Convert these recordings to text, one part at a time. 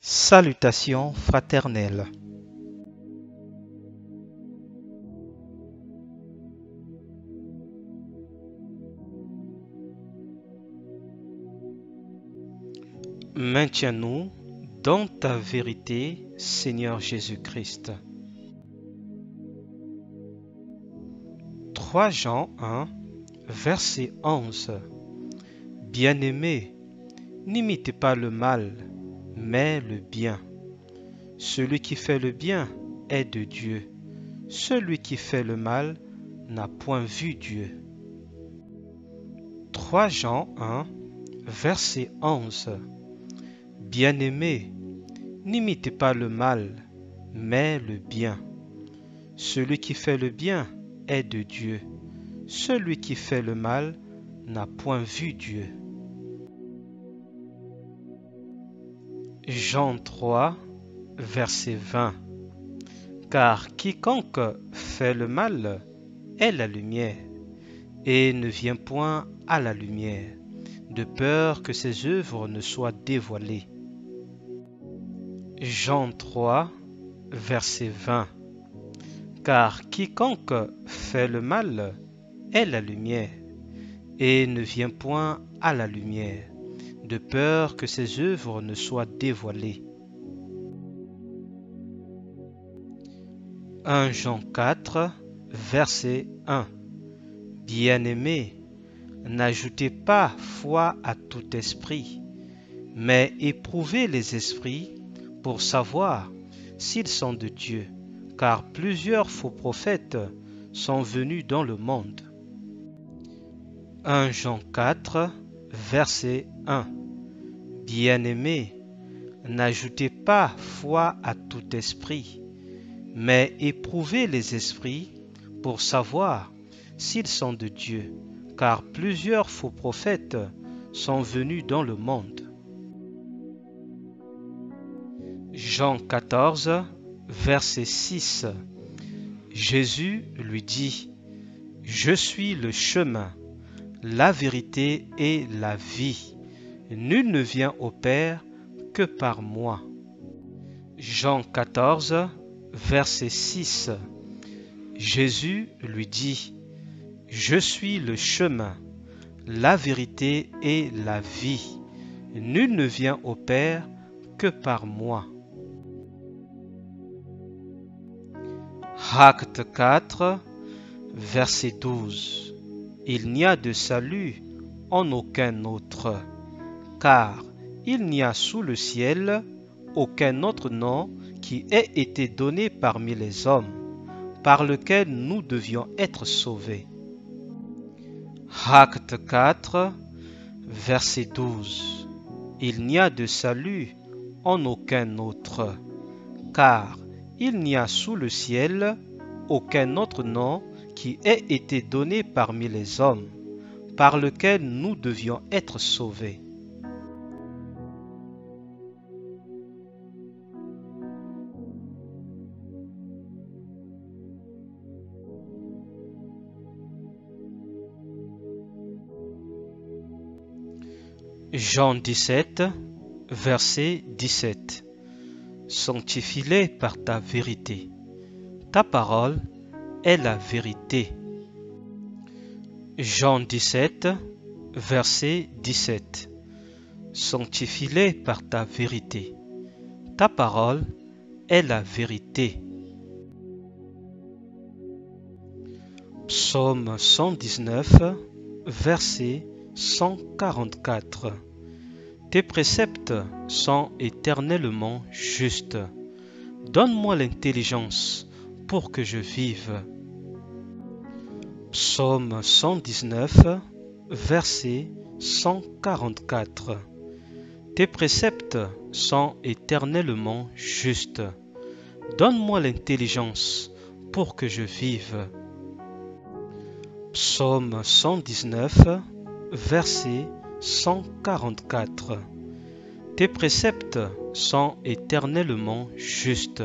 Salutations fraternelles. Maintiens-nous dans ta vérité, Seigneur Jésus-Christ. 3 Jean 1, verset 11. Bien-aimés, n'imitez pas le mal, mais le bien. Celui qui fait le bien est de Dieu. Celui qui fait le mal n'a point vu Dieu. 3 Jean 1, verset 11. Bien-aimés, n'imitez pas le mal, mais le bien. Celui qui fait le bien est de Dieu. Celui qui fait le mal n'a point vu Dieu. Jean 3, verset 20. Car quiconque fait le mal est la lumière, et ne vient point à la lumière, de peur que ses œuvres ne soient dévoilées. Jean 3, verset 20. Car quiconque fait le mal est la lumière, et ne vient point à la lumière, de peur que ses œuvres ne soient dévoilées. 1 Jean 4, verset 1. Bien-aimés, n'ajoutez pas foi à tout esprit, mais éprouvez les esprits pour savoir s'ils sont de Dieu, car plusieurs faux prophètes sont venus dans le monde. 1 Jean 4, verset 1. Bien-aimés, n'ajoutez pas foi à tout esprit, mais éprouvez les esprits pour savoir s'ils sont de Dieu, car plusieurs faux prophètes sont venus dans le monde. Jean 14, verset 6. Jésus lui dit: Je suis le chemin, la vérité et la vie. Nul ne vient au Père que par moi. Jean 14, verset 6. Jésus lui dit: Je suis le chemin, la vérité et la vie. Nul ne vient au Père que par moi. Acte 4, verset 12. Il n'y a de salut en aucun autre, car il n'y a sous le ciel aucun autre nom qui ait été donné parmi les hommes, par lequel nous devions être sauvés. Acte 4, verset 12. Il n'y a de salut en aucun autre, car il n'y a sous le ciel aucun autre nom qui ait été donné parmi les hommes, par lequel nous devions être sauvés. Jean 17, verset 17. Sanctifie-les par ta vérité. Ta parole est la vérité. Jean 17, verset 17. Sanctifie-les par ta vérité. Ta parole est la vérité. Psaume 119, verset 144. Tes préceptes sont éternellement justes. Donne-moi l'intelligence pour que je vive. Psaume 119, verset 144. Tes préceptes sont éternellement justes. Donne-moi l'intelligence pour que je vive. Psaume 119, verset 144. Tes préceptes sont éternellement justes.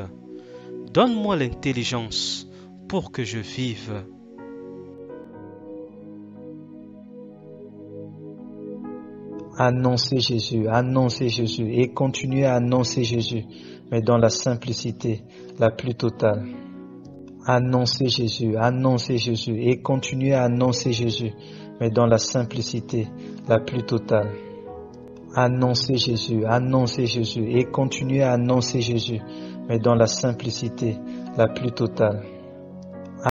Donne-moi l'intelligence pour que je vive. annoncer Jésus et continuer à annoncer Jésus, mais dans la simplicité la plus totale. Annoncer Jésus et continuer à annoncer Jésus, mais dans la simplicité la plus totale. Annoncer Jésus et continuer à annoncer Jésus, mais dans la simplicité la plus totale.